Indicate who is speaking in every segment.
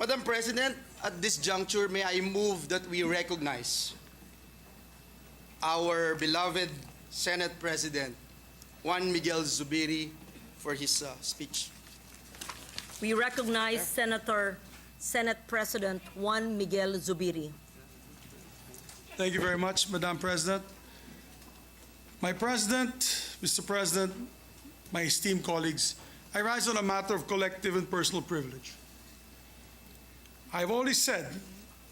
Speaker 1: Madam President, at this juncture, may I move that we recognize our beloved Senate President, Juan Miguel Zubiri, for his speech.
Speaker 2: We recognize Senate President Juan Miguel Zubiri.
Speaker 3: Thank you very much, Madam President. My President, Mr. President, my esteemed colleagues, I rise on a matter of collective and personal privilege. I've always said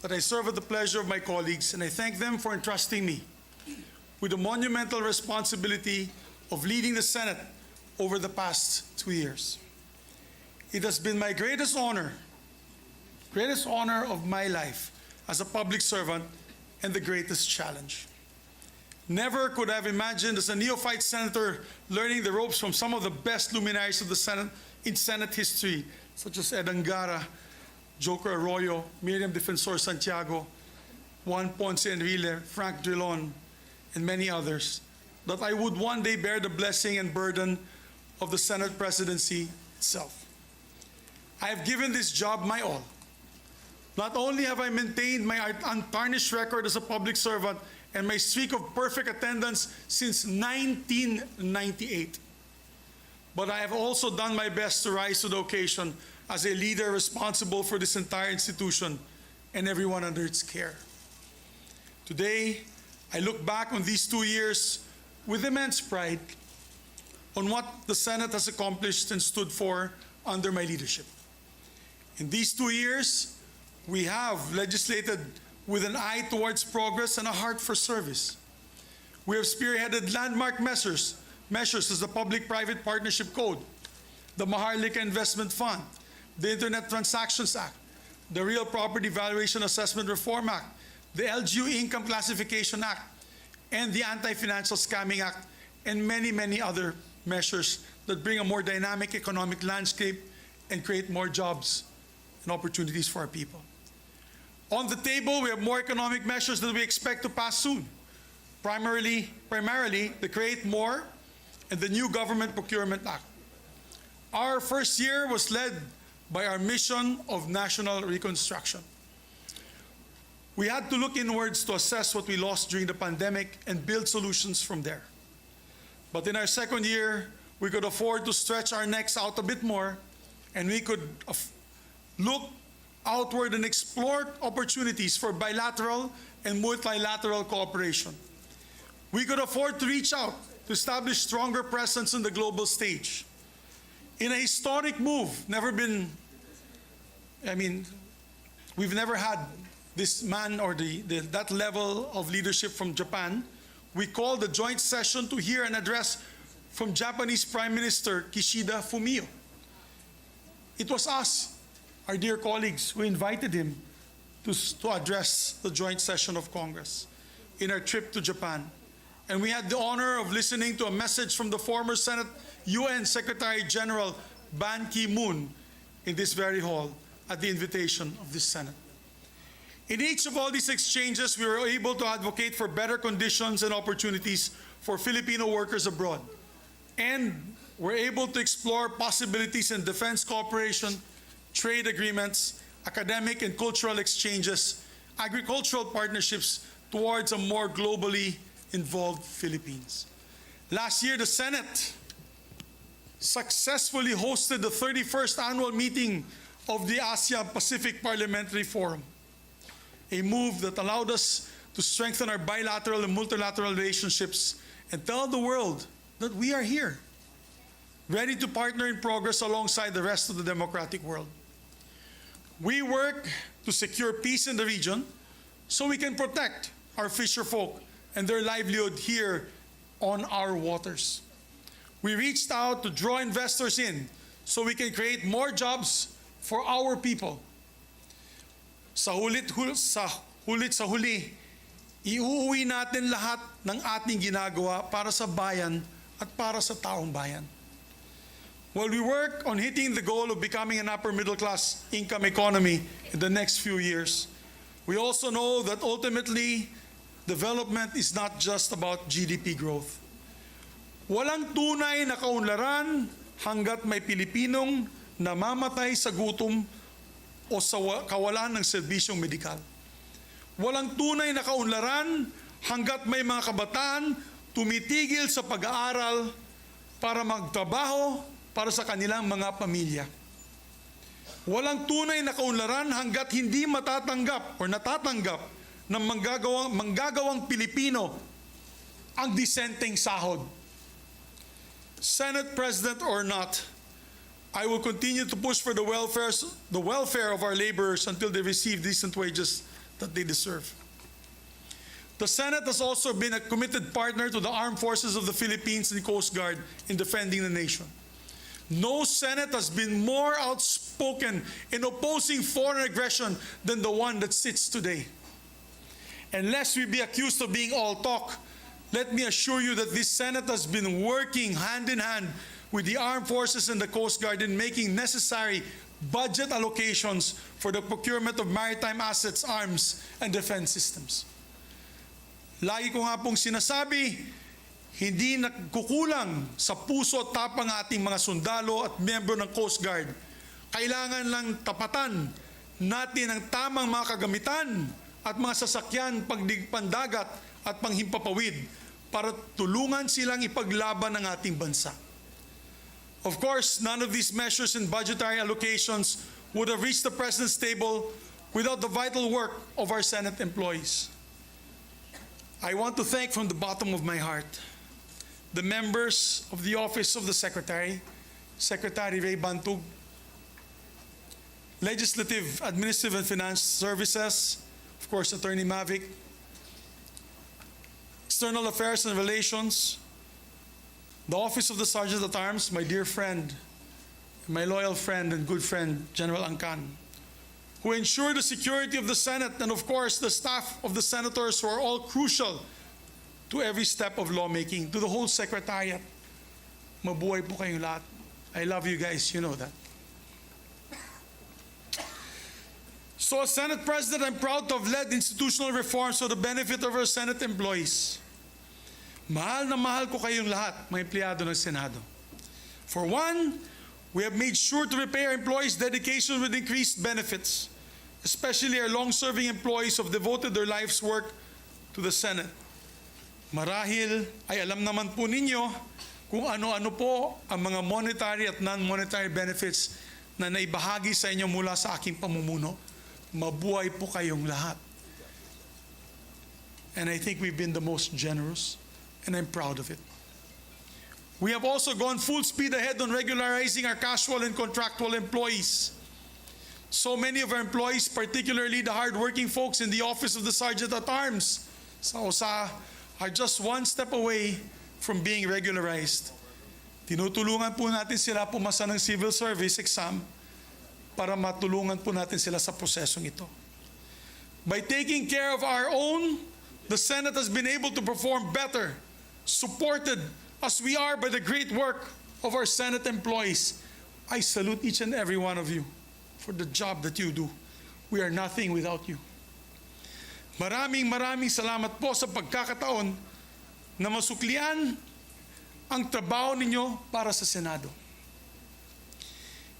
Speaker 3: that I serve at the pleasure of my colleagues, and I thank them for entrusting me with the monumental responsibility of leading the Senate over the past 2 years. It has been my greatest honor of my life as a public servant and the greatest challenge. Never could I have imagined as a neophyte senator learning the ropes from some of the best luminaries of the Senate in Senate history, such as Ed Angara, Joker Arroyo, Miriam Defensor Santiago, Juan Ponce Enrile, Frank Drilon, and many others, that I would one day bear the blessing and burden of the Senate presidency itself. I have given this job my all. Not only have I maintained my untarnished record as a public servant and my streak of perfect attendance since 1998, but I have also done my best to rise to the occasion as a leader responsible for this entire institution and everyone under its care. Today, I look back on these 2 years with immense pride on what the Senate has accomplished and stood for under my leadership. In these 2 years, we have legislated with an eye towards progress and a heart for service. We have spearheaded landmark measures as the Public-Private Partnership Code, the Maharlika Investment Fund, the Internet Transactions Act, the Real Property Valuation Assessment Reform Act, the LGU Income Classification Act, and the Anti-Financial Scamming Act, and many, many other measures that bring a more dynamic economic landscape and create more jobs and opportunities for our people. On the table, we have more economic measures that we expect to pass soon. Primarily the Create More and the new Government Procurement Act. Our first year was led by our mission of national reconstruction. We had to look inwards to assess what we lost during the pandemic and build solutions from there. But in our second year, we could afford to stretch our necks out a bit more, and we could look outward and explore opportunities for bilateral and multilateral cooperation. We could afford to reach out to establish stronger presence on the global stage. In a historic move, we've never had this man or that level of leadership from Japan. We called a joint session to hear an address from Japanese Prime Minister Kishida Fumio. It was us, our dear colleagues, who invited him to address the joint session of Congress in our trip to Japan. And we had the honor of listening to a message from the former Senate UN Secretary General Ban Ki-moon in this very hall at the invitation of this Senate. In each of all these exchanges, we were able to advocate for better conditions and opportunities for Filipino workers abroad. And we're able to explore possibilities in defense cooperation, trade agreements, academic and cultural exchanges, agricultural partnerships towards a more globally involved Philippines. Last year, the Senate successfully hosted the 31st annual meeting of the Asia-Pacific Parliamentary Forum, a move that allowed us to strengthen our bilateral and multilateral relationships and tell the world that we are here, ready to partner in progress alongside the rest of the democratic world. We work to secure peace in the region so we can protect our fisher folk and their livelihood here on our waters. We reached out to draw investors in so we can create more jobs for our people. Sa huli, iuuwi natin lahat ng ating ginagawa para sa bayan at para sa taong bayan. While we work on hitting the goal of becoming an upper middle class income economy in the next few years, we also know that ultimately, development is not just about GDP growth. Walang tunay na kaunlaran hanggat may Pilipinong namamatay sa gutom o sa kawalan ng serbisyong medikal. Walang tunay na kaunlaran hanggat may mga kabataan tumitigil sa pag-aaral para magtrabaho para sa kanilang mga pamilya. Walang tunay na kaunlaran hanggat hindi matatanggap o natatanggap ng manggagawang Pilipino ang disenteng sahod. Senate President or not, I will continue to push for the welfare of our laborers until they receive decent wages that they deserve. The Senate has also been a committed partner to the armed forces of the Philippines and Coast Guard in defending the nation. No Senate has been more outspoken in opposing foreign aggression than the one that sits today. And lest we be accused of being all talk, let me assure you that this Senate has been working hand in hand with the armed forces and the Coast Guard in making necessary budget allocations for the procurement of maritime assets, arms, and defense systems. Lagi ko nga pong sinasabi, hindi nagkukulang sa puso at tapang ating mga sundalo at miyembro ng Coast Guard. Kailangan lang tapatan natin ang tamang mga kagamitan at mga sasakyan pandagat at panghimpapawid para tulungan silang ipaglaban ng ating bansa. Of course, none of these measures and budgetary allocations would have reached the President's table without the vital work of our Senate employees. I want to thank from the bottom of my heart the members of the Office of the Secretary, Secretary Ray Bantug, Legislative, Administrative, and Finance Services, of course, Attorney Mavic, External Affairs and Relations, the Office of the Sergeant at Arms, my dear friend, my loyal friend and good friend, General Angkan, who ensure the security of the Senate, and of course, the staff of the senators who are all crucial to every step of lawmaking, to the whole Secretariat. Mabuhay po kayong lahat. I love you guys, you know that. So as Senate President, I'm proud to have led institutional reforms for the benefit of our Senate employees. Mahal na mahal ko kayong lahat, mga empleyado ng Senado. For one, we have made sure to repay our employees' dedication with increased benefits, especially our long-serving employees who have devoted their life's work to the Senate. Marahil ay alam naman po ninyo kung ano-ano po ang mga monetary at non-monetary benefits na naibahagi sa inyo mula sa aking pamumuno. Mabuhay po kayong lahat. And I think we've been the most generous, and I'm proud of it. We have also gone full speed ahead on regularizing our casual and contractual employees. So many of our employees, particularly the hardworking folks in the Office of the Sergeant at Arms, sa OSA, are just one step away from being regularized. Tinutulungan po natin sila pumasa ng civil service exam para matulungan po natin sila sa prosesong ito. By taking care of our own, the Senate has been able to perform better, supported as we are by the great work of our Senate employees. I salute each and every one of you for the job that you do. We are nothing without you. Maraming salamat po sa pagkakataon na masuklian ang trabaho ninyo para sa Senado.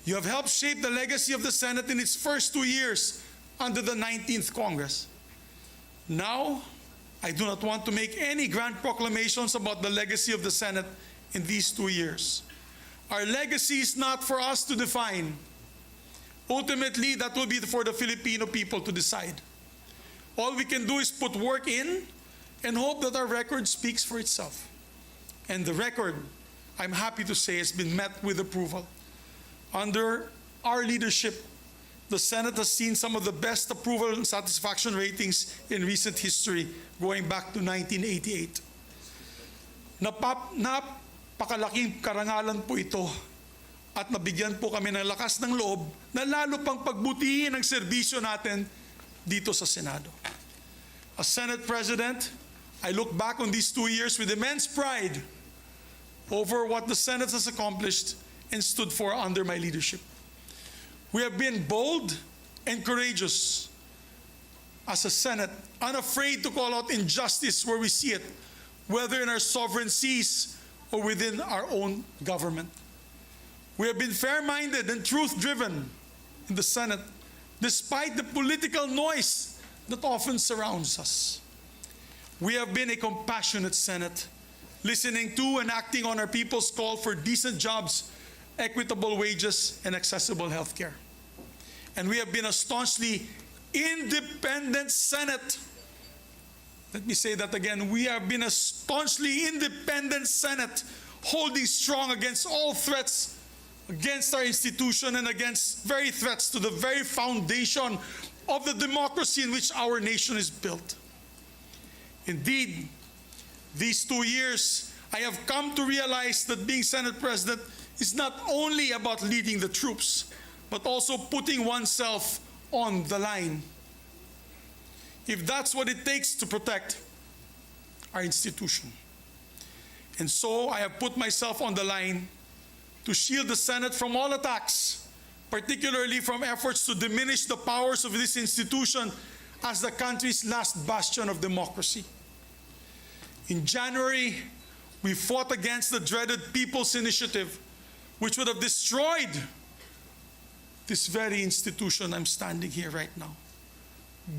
Speaker 3: You have helped shape the legacy of the Senate in its first 2 years under the 19th Congress. Now, I do not want to make any grand proclamations about the legacy of the Senate in these 2 years. Our legacy is not for us to define. Ultimately, that will be for the Filipino people to decide. All we can do is put work in and hope that our record speaks for itself. And the record, I'm happy to say, has been met with approval. Under our leadership, the Senate has seen some of the best approval and satisfaction ratings in recent history, going back to 1988. Napakalaking karangalan po ito at nabigyan po kami ng lakas ng loob na lalo pang pagbutihin ang serbisyo natin dito sa Senado. As Senate President, I look back on these 2 years with immense pride over what the Senate has accomplished and stood for under my leadership. We have been bold and courageous as a Senate, unafraid to call out injustice where we see it, whether in our sovereign seas or within our own government. We have been fair-minded and truth-driven in the Senate, despite the political noise that often surrounds us. We have been a compassionate Senate, listening to and acting on our people's call for decent jobs, equitable wages, and accessible health care. And we have been a staunchly independent Senate. Let me say that again. We have been a staunchly independent Senate, holding strong against all threats against our institution and against very threats to the very foundation of the democracy in which our nation is built. Indeed, these 2 years, I have come to realize that being Senate President is not only about leading the troops, but also putting oneself on the line. If that's what it takes to protect our institution. And so I have put myself on the line to shield the Senate from all attacks, particularly from efforts to diminish the powers of this institution as the country's last bastion of democracy. In January, we fought against the dreaded People's Initiative, which would have destroyed this very institution I'm standing here right now.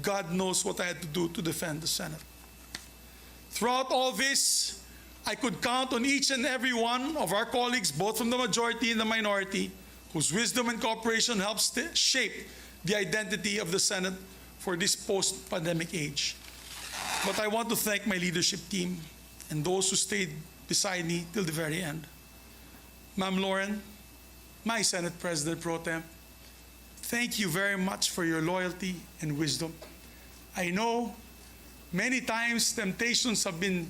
Speaker 3: God knows what I had to do to defend the Senate. Throughout all this, I could count on each and every one of our colleagues, both from the majority and the minority, whose wisdom and cooperation helped shape the identity of the Senate for this post-pandemic age. But I want to thank my leadership team and those who stayed beside me till the very end. Ma'am Lauren, my Senate President Pro Tem, thank you very much for your loyalty and wisdom. I know many times temptations have been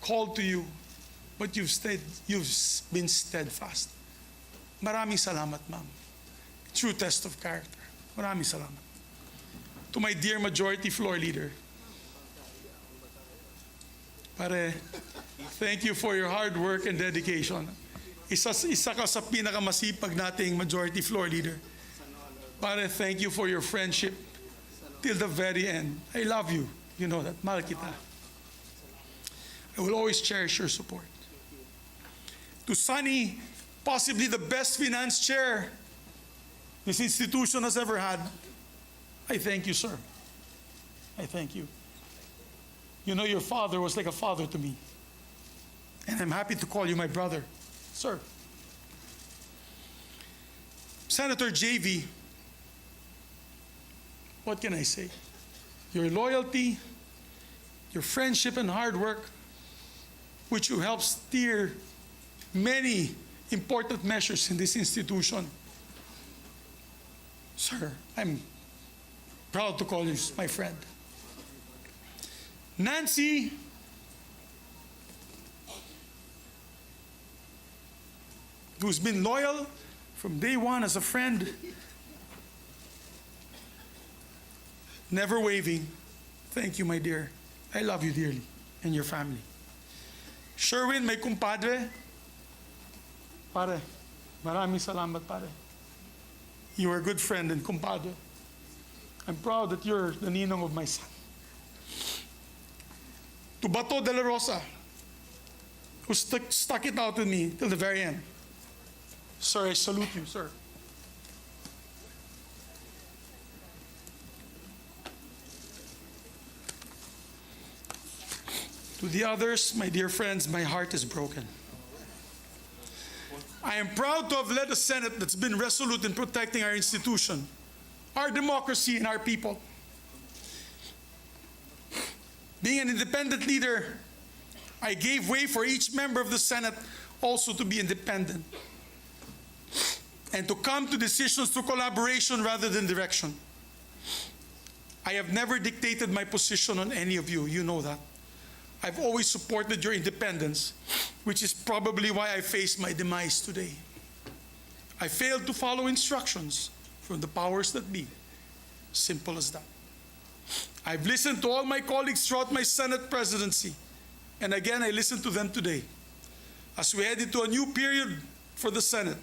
Speaker 3: called to you, but you've been steadfast. Maraming salamat, ma'am. True test of character. Maraming salamat. To my dear majority floor leader, pare, thank you for your hard work and dedication. Isa ka sa pinakamasipag nating majority floor leader. Pare, thank you for your friendship till the very end. I love you. You know that. Mahal kita. I will always cherish your support. To Sunny, possibly the best finance chair this institution has ever had, I thank you, sir. I thank you. You know, your father was like a father to me. And I'm happy to call you my brother, sir. Senator JV, what can I say? Your loyalty, your friendship and hard work, which you helped steer many important measures in this institution. Sir, I'm proud to call you my friend. Nancy, who's been loyal from day one as a friend, never waving. Thank you, my dear. I love you dearly and your family. Sherwin, my kumpadre. Pare, maraming salamat, pare. You are a good friend and kumpadre. I'm proud that you're the ninong of my son. To Bato de la Rosa, who stuck it out with me till the very end. Sir, I salute you, sir. To the others, my dear friends, my heart is broken. I am proud to have led a Senate that's been resolute in protecting our institution, our democracy, and our people. Being an independent leader, I gave way for each member of the Senate also to be independent and to come to decisions through collaboration rather than direction. I have never dictated my position on any of you. You know that. I've always supported your independence, which is probably why I face my demise today. I failed to follow instructions from the powers that be. Simple as that. I've listened to all my colleagues throughout my Senate presidency, and again, I listened to them today. As we head into a new period for the Senate,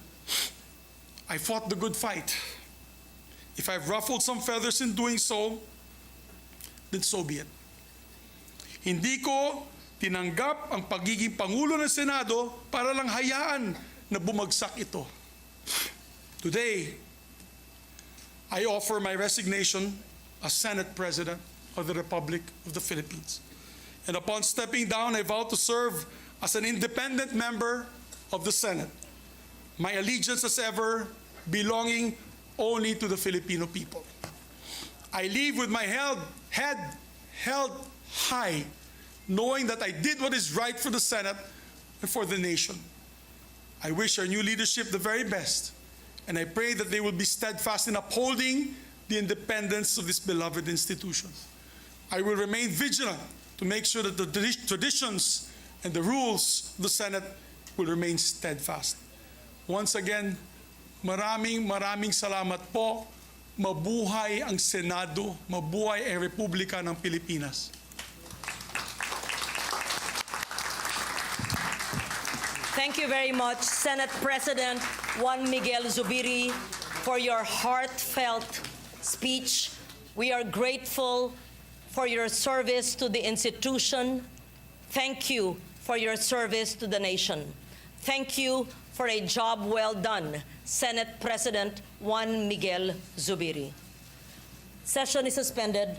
Speaker 3: I fought the good fight. If I've ruffled some feathers in doing so, then so be it. Hindi ko tinanggap ang pagiging Pangulo ng Senado para lang hayaan na bumagsak ito. Today, I offer my resignation as Senate President of the Republic of the Philippines. And upon stepping down, I vow to serve as an independent member of the Senate. My allegiance as ever belonging only to the Filipino people. I leave with my head held high, knowing that I did what is right for the Senate and for the nation. I wish our new leadership the very best, and I pray that they will be steadfast in upholding the independence of this beloved institution. I will remain vigilant to make sure that the traditions and the rules of the Senate will remain steadfast. Once again, maraming salamat po. Mabuhay ang Senado, mabuhay ang Republika ng Pilipinas.
Speaker 2: Thank you very much, Senate President Juan Miguel Zubiri, for your heartfelt speech. We are grateful for your service to the institution. Thank you for your service to the nation. Thank you for a job well done, Senate President Juan Miguel Zubiri. Session is suspended.